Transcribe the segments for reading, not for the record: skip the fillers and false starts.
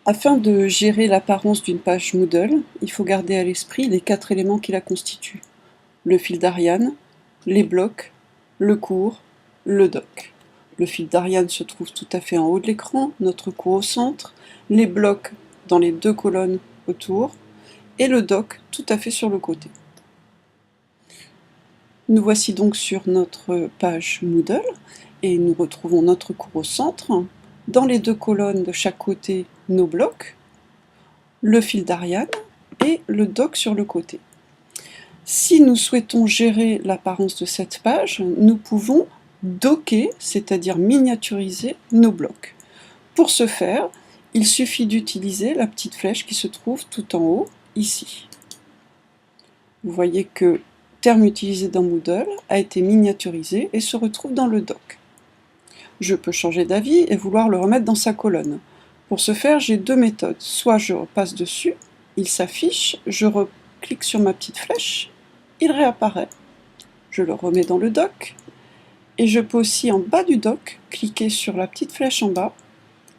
Afin de gérer l'apparence d'une page Moodle, il faut garder à l'esprit les 4 éléments qui la constituent: le fil d'Ariane, les blocs, le cours, le doc. Le fil d'Ariane se trouve tout à fait en haut de l'écran, notre cours au centre, les blocs dans les 2 colonnes autour, et le doc tout à fait sur le côté. Nous voici donc sur notre page Moodle, et nous retrouvons notre cours au centre. Dans les 2 colonnes de chaque côté, nos blocs, le fil d'Ariane et le doc sur le côté. Si nous souhaitons gérer l'apparence de cette page, nous pouvons docker, c'est-à-dire miniaturiser nos blocs. Pour ce faire, il suffit d'utiliser la petite flèche qui se trouve tout en haut, ici. Vous voyez que terme utilisé dans Moodle a été miniaturisé et se retrouve dans le doc. Je peux changer d'avis et vouloir le remettre dans sa colonne. Pour ce faire, j'ai 2 méthodes. Soit je passe dessus, il s'affiche, je clique sur ma petite flèche, il réapparaît. Je le remets dans le doc, et je peux aussi en bas du doc, cliquer sur la petite flèche en bas,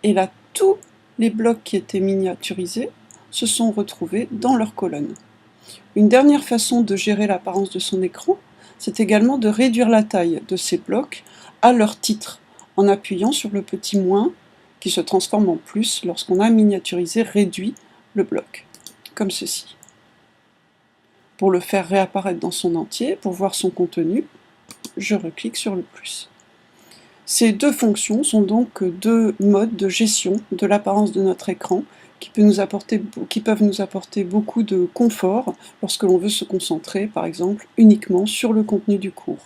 et là tous les blocs qui étaient miniaturisés se sont retrouvés dans leur colonne. Une dernière façon de gérer l'apparence de son écran, c'est également de réduire la taille de ces blocs à leur titre, en appuyant sur le petit moins qui se transforme en plus lorsqu'on a miniaturisé, réduit le bloc, comme ceci. Pour le faire réapparaître dans son entier, pour voir son contenu, je reclique sur le plus. Ces 2 fonctions sont donc 2 modes de gestion de l'apparence de notre écran qui peuvent nous apporter beaucoup de confort lorsque l'on veut se concentrer, par exemple, uniquement sur le contenu du cours.